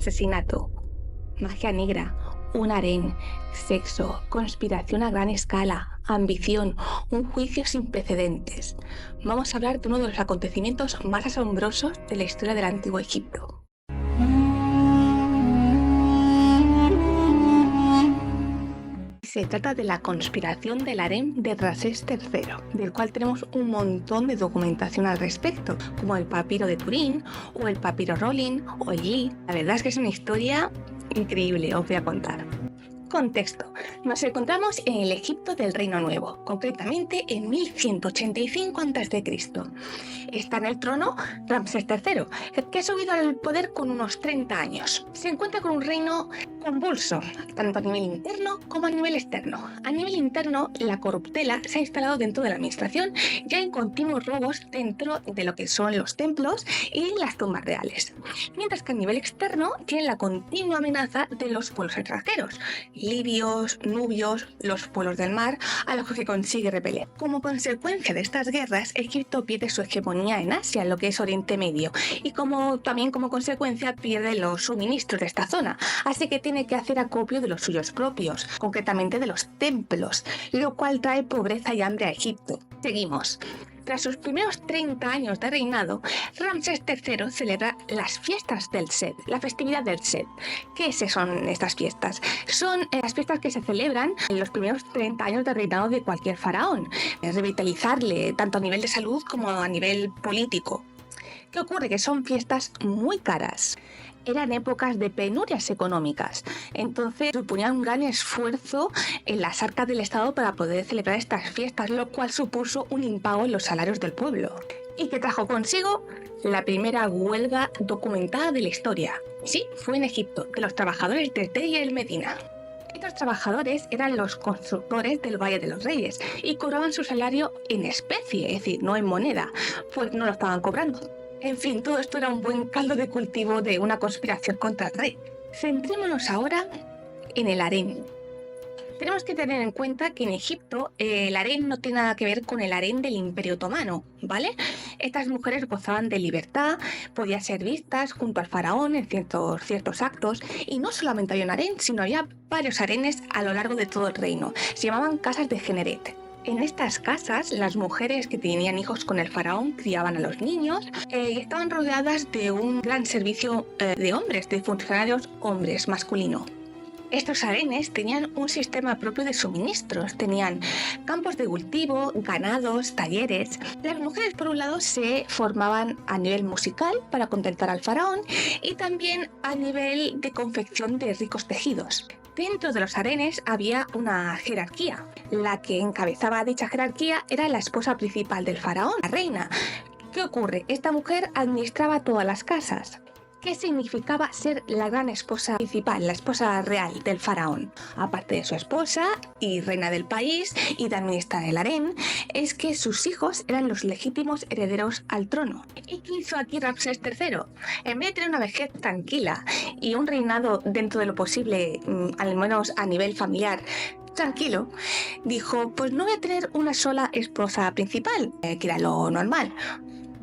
asesinato, magia negra, un harén, sexo, conspiración a gran escala, ambición, un juicio sin precedentes. Vamos a hablar de uno de los acontecimientos más asombrosos de la historia del Antiguo Egipto. Se trata de la conspiración del harén de Ramsés III, del cual tenemos un montón de documentación al respecto, como el papiro de Turín, o el papiro Rolling, o el Lee. La verdad es que es una historia increíble, os voy a contar. Contexto. Nos encontramos en el Egipto del Reino Nuevo, concretamente en 1185 a.C. Está en el trono Ramsés III, que ha subido al poder con unos 30 años. Se encuentra con un reino convulso, tanto a nivel interno como a nivel externo. A nivel interno, la corruptela se ha instalado dentro de la administración, ya en continuos robos dentro de lo que son los templos y las tumbas reales. Mientras que a nivel externo, tiene la continua amenaza de los pueblos extranjeros, libios, nubios, los pueblos del mar, a los que consigue repeler. Como consecuencia de estas guerras, Egipto pierde su hegemonía en Asia, lo que es Oriente Medio, y también como consecuencia pierde los suministros de esta zona, así que tiene que hacer acopio de los suyos propios, concretamente de los templos, lo cual trae pobreza y hambre a Egipto. Seguimos. Tras sus primeros 30 años de reinado, Ramsés III celebra las fiestas del Sed, la festividad del Sed. ¿Qué son estas fiestas? Son las fiestas que se celebran en los primeros 30 años de reinado de cualquier faraón, revitalizarle tanto a nivel de salud como a nivel político. ¿Qué ocurre? Que son fiestas muy caras. Eran épocas de penurias económicas, entonces suponía un gran esfuerzo en las arcas del Estado para poder celebrar estas fiestas, lo cual supuso un impago en los salarios del pueblo. ¿Y qué trajo consigo? La primera huelga documentada de la historia. Sí, fue en Egipto, de los trabajadores del Tell y el Medina. Estos trabajadores eran los constructores del Valle de los Reyes y cobraban su salario en especie, es decir, no en moneda, pues no lo estaban cobrando. En fin, todo esto era un buen caldo de cultivo de una conspiración contra el rey. Centrémonos ahora en el harén. Tenemos que tener en cuenta que en Egipto el harén no tiene nada que ver con el harén del Imperio Otomano, ¿vale? Estas mujeres gozaban de libertad, podían ser vistas junto al faraón en ciertos actos, y no solamente había un harén, sino había varios harenes a lo largo de todo el reino. Se llamaban casas de Generet. En estas casas, las mujeres que tenían hijos con el faraón criaban a los niños y estaban rodeadas de un gran servicio de hombres, de funcionarios hombres, masculino. Estos harenes tenían un sistema propio de suministros, tenían campos de cultivo, ganados, talleres. Las mujeres, por un lado, se formaban a nivel musical para contentar al faraón y también a nivel de confección de ricos tejidos. Dentro de los harenes había una jerarquía. La que encabezaba dicha jerarquía era la esposa principal del faraón, la reina. ¿Qué ocurre? Esta mujer administraba todas las casas. ¿Qué significaba ser la gran esposa principal, la esposa real del faraón? Aparte de su esposa y reina del país y de administrar el harén, es que sus hijos eran los legítimos herederos al trono. ¿Y qué hizo aquí Ramsés III? En vez de tener una vejez tranquila y un reinado dentro de lo posible, al menos a nivel familiar, tranquilo, dijo, pues no voy a tener una sola esposa principal, que era lo normal.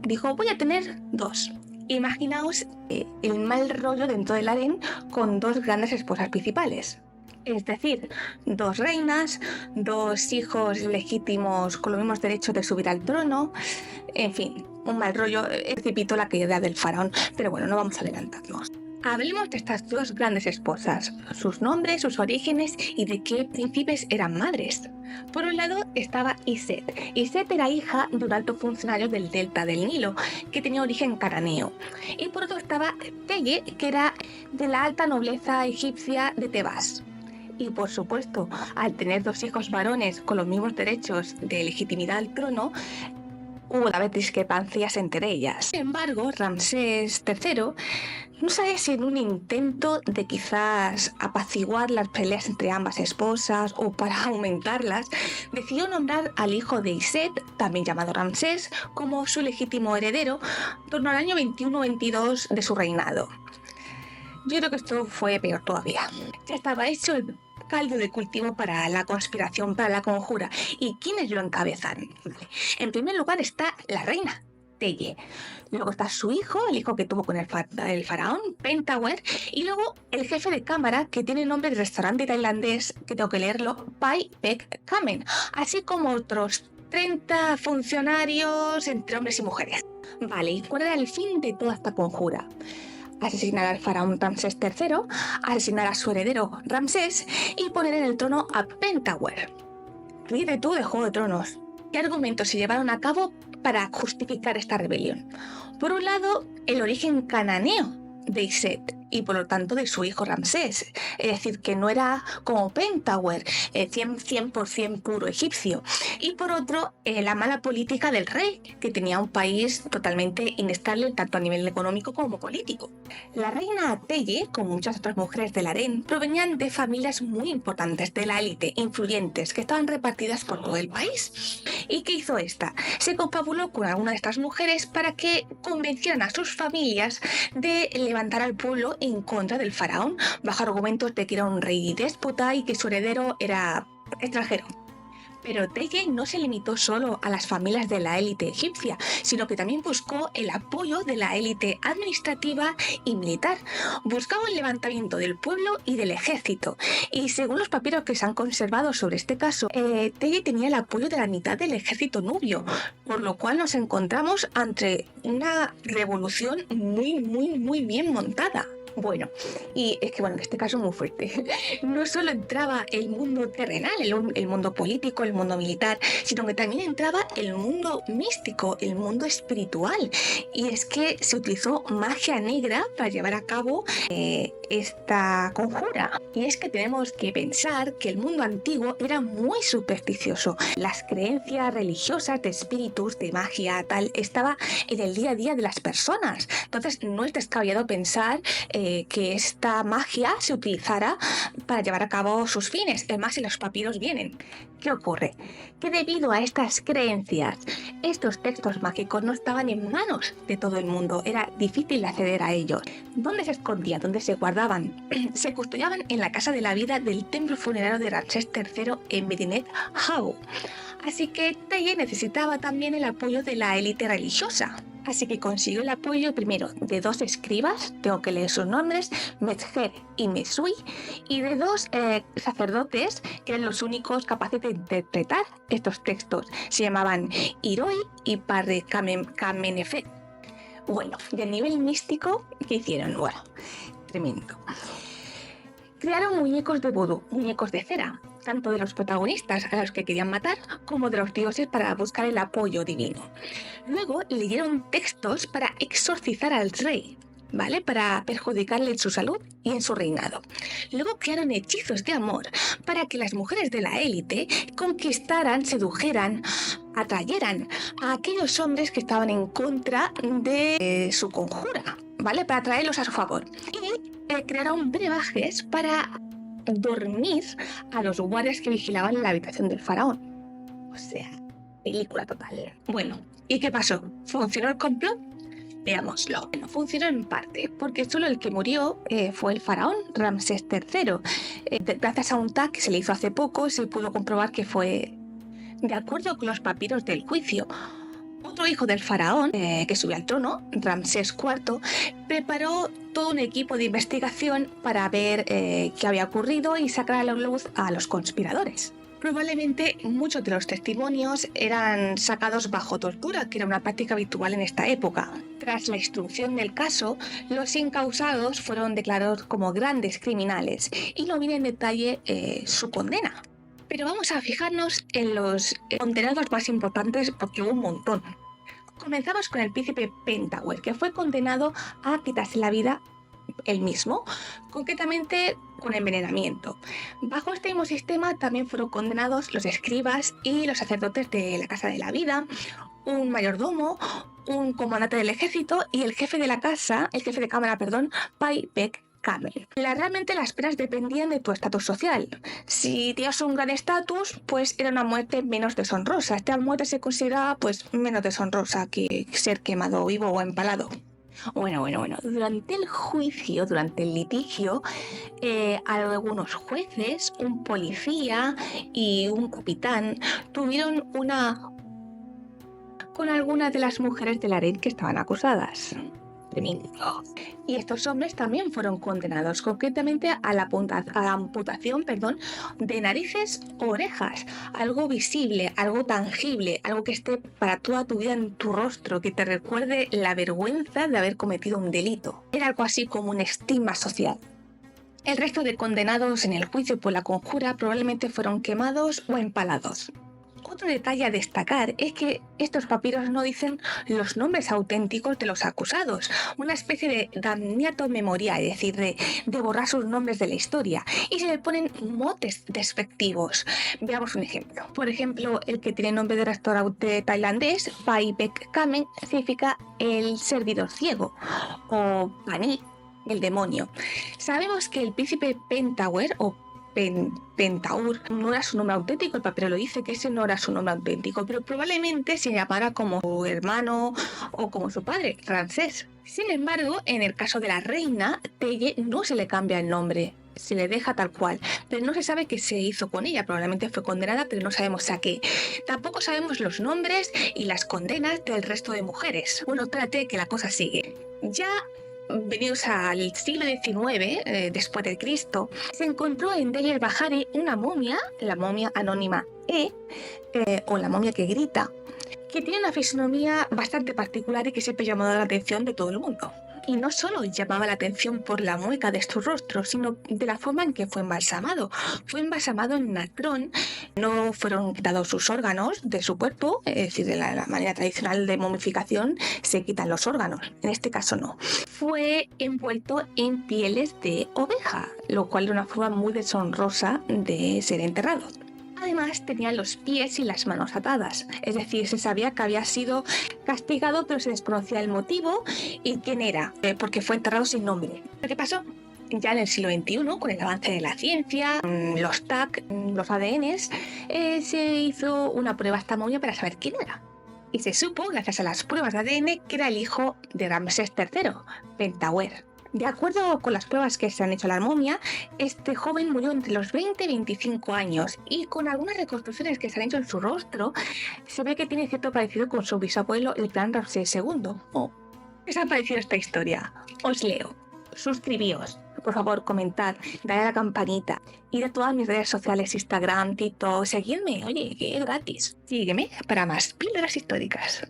Dijo, voy a tener dos. Imaginaos el mal rollo dentro del harén con dos grandes esposas principales. Es decir, dos reinas, dos hijos legítimos con los mismos derechos de subir al trono, en fin, un mal rollo, precipitó la caída del faraón, pero bueno, no vamos a adelantarnos. Hablemos de estas dos grandes esposas, sus nombres, sus orígenes y de qué príncipes eran madres. Por un lado estaba Iset. Iset era hija de un alto funcionario del delta del Nilo, que tenía origen cananeo. Y por otro estaba Telle, que era de la alta nobleza egipcia de Tebas. Y por supuesto, al tener dos hijos varones con los mismos derechos de legitimidad al trono, hubo a vez discrepancias entre ellas. Sin embargo, Ramsés III, no sabe si en un intento de quizás apaciguar las peleas entre ambas esposas o para aumentarlas, decidió nombrar al hijo de Iset, también llamado Ramsés, como su legítimo heredero, en torno al año 21-22 de su reinado. Yo creo que esto fue peor todavía. Ya estaba hecho el caldo de cultivo para la conspiración, para la conjura. ¿Y quiénes lo encabezan? En primer lugar está la reina. Teye. Luego está su hijo, el hijo que tuvo con el faraón, Pentuer, y luego el jefe de cámara, que tiene nombre de restaurante tailandés, que tengo que leerlo, Pai Pek Kamen, así como otros 30 funcionarios entre hombres y mujeres. Vale, ¿y cuál era el fin de toda esta conjura? Asesinar al faraón Ramsés III, asesinar a su heredero Ramsés y poner en el trono a Pentuer. Ríete tú de Juego de Tronos. ¿Qué argumentos se llevaron a cabo para justificar esta rebelión? Por un lado, el origen cananeo de Iset y por lo tanto de su hijo Ramsés, es decir, que no era como Pentuer, 100% puro egipcio, y por otro, la mala política del rey, que tenía un país totalmente inestable tanto a nivel económico como político. La reina Teye, como muchas otras mujeres del harén, provenían de familias muy importantes de la élite, influyentes, que estaban repartidas por todo el país. ¿Y qué hizo esta? Se confabuló con alguna de estas mujeres para que convencieran a sus familias de levantar al pueblo en contra del faraón, bajo argumentos de que era un rey déspota y que su heredero era extranjero. Pero Teye no se limitó solo a las familias de la élite egipcia, sino que también buscó el apoyo de la élite administrativa y militar. Buscaba el levantamiento del pueblo y del ejército. Y según los papiros que se han conservado sobre este caso, Teye tenía el apoyo de la mitad del ejército nubio, por lo cual nos encontramos ante una revolución muy bien montada. Bueno, y es que en este caso muy fuerte. No solo entraba el mundo terrenal, el mundo político, el mundo militar, sino que también entraba el mundo místico, el mundo espiritual. Y es que se utilizó magia negra para llevar a cabo esta conjura. Y es que tenemos que pensar que el mundo antiguo era muy supersticioso. Las creencias religiosas de espíritus, de magia, tal, estaba en el día a día de las personas. Entonces no es descabellado pensar que esta magia se utilizara para llevar a cabo sus fines. Además, en los papiros vienen. ¿Qué ocurre? Que debido a estas creencias, estos textos mágicos no estaban en manos de todo el mundo. Era difícil acceder a ellos. ¿Dónde se escondían? ¿Dónde se guardaban? Se custodiaban en la casa de la vida del templo funerario de Ramsés III en Medinet Habu. Así que Teye necesitaba también el apoyo de la élite religiosa. Así que consiguió el apoyo primero de 2 escribas, tengo que leer sus nombres, Medjer y Mesui, y de 2 sacerdotes que eran los únicos capaces de interpretar estos textos. Se llamaban Iroi y Parre Kamenefet. Bueno, y a nivel místico, ¿qué hicieron? Bueno, tremendo. Crearon muñecos de vudú, muñecos de cera, tanto de los protagonistas a los que querían matar como de los dioses para buscar el apoyo divino. Luego leyeron textos para exorcizar al rey, ¿vale? Para perjudicarle en su salud y en su reinado. Luego crearon hechizos de amor para que las mujeres de la élite conquistaran, sedujeran, atrayeran a aquellos hombres que estaban en contra de su conjura, ¿vale? Para atraerlos a su favor. Y crearon brebajes para dormir a los guardias que vigilaban en la habitación del faraón. O sea, película total. Bueno, ¿y qué pasó? ¿Funcionó el complot? Veámoslo. Bueno, funcionó en parte, porque solo el que murió fue el faraón Ramsés III. Gracias a un tag que se le hizo hace poco, se pudo comprobar que fue de acuerdo con los papiros del juicio. Otro hijo del faraón, que subió al trono, Ramsés IV, preparó todo un equipo de investigación para ver qué había ocurrido y sacar a la luz a los conspiradores. Probablemente muchos de los testimonios eran sacados bajo tortura, que era una práctica habitual en esta época. Tras la instrucción del caso, los encausados fueron declarados como grandes criminales y no viene en detalle su condena. Pero vamos a fijarnos en los condenados más importantes porque hubo un montón. Comenzamos con el príncipe Pentuer, que fue condenado a quitarse la vida él mismo, concretamente con envenenamiento. Bajo este mismo sistema también fueron condenados los escribas y los sacerdotes de la Casa de la Vida, un mayordomo, un comandante del ejército y el jefe de la casa, el jefe de cámara, Pai Pek Kamen. Realmente las penas dependían de tu estatus social. Si tenías un gran estatus, pues era una muerte menos deshonrosa. Esta muerte se consideraba pues menos deshonrosa que ser quemado vivo o empalado. Bueno. Durante el juicio, durante el litigio, algunos jueces, un policía y un capitán tuvieron una con algunas de las mujeres del harén que estaban acusadas. Tremendo. Y estos hombres también fueron condenados, concretamente a la amputación, de narices o orejas, algo visible, algo tangible, algo que esté para toda tu vida en tu rostro, que te recuerde la vergüenza de haber cometido un delito. Era algo así como un estigma social. El resto de condenados en el juicio por la conjura probablemente fueron quemados o empalados. Otro detalle a destacar es que estos papiros no dicen los nombres auténticos de los acusados, una especie de damniato memoriae, es decir, de borrar sus nombres de la historia, y se le ponen motes despectivos. Veamos un ejemplo. Por ejemplo, el que tiene nombre de restaurante tailandés, Pai Pek Kamen, significa el servidor ciego, o Pani, el demonio. Sabemos que el príncipe Pentauer o Pentaur no era su nombre auténtico, el papiro lo dice que ese no era su nombre auténtico, pero probablemente se llamara como su hermano o como su padre, Ramsés. Sin embargo, en el caso de la reina, Teye no se le cambia el nombre, se le deja tal cual, pero no se sabe qué se hizo con ella, probablemente fue condenada, pero no sabemos a qué. Tampoco sabemos los nombres y las condenas del resto de mujeres. Bueno, espérate que la cosa sigue. Ya venidos al siglo XIX, después de Cristo, se encontró en Deir Bahari una momia, la momia anónima o la momia que grita, que tiene una fisonomía bastante particular y que siempre llamó la atención de todo el mundo. Y no solo llamaba la atención por la mueca de su rostro, sino de la forma en que fue embalsamado. Fue embalsamado en natrón, no fueron quitados sus órganos de su cuerpo, es decir, de la manera tradicional de momificación se quitan los órganos, en este caso no. Fue envuelto en pieles de oveja, lo cual era una forma muy deshonrosa de ser enterrado. Además, tenía los pies y las manos atadas, es decir, se sabía que había sido castigado, pero se desconocía el motivo y quién era, porque fue enterrado sin nombre. ¿Qué pasó? Ya en el siglo XXI, con el avance de la ciencia, los TAC, los ADNs, se hizo una prueba a esta momia para saber quién era. Y se supo, gracias a las pruebas de ADN, que era el hijo de Ramsés III, Pentauer. De acuerdo con las pruebas que se han hecho a la momia, este joven murió entre los 20 y 25 años y con algunas reconstrucciones que se han hecho en su rostro, se ve que tiene cierto parecido con su bisabuelo, el gran Ramsés II. ¿Qué os ha parecido esta historia? Os leo. Suscribíos, por favor, comentad, dale a la campanita, id a todas mis redes sociales, Instagram, TikTok, seguidme, oye, que es gratis. Sígueme para más píldoras históricas.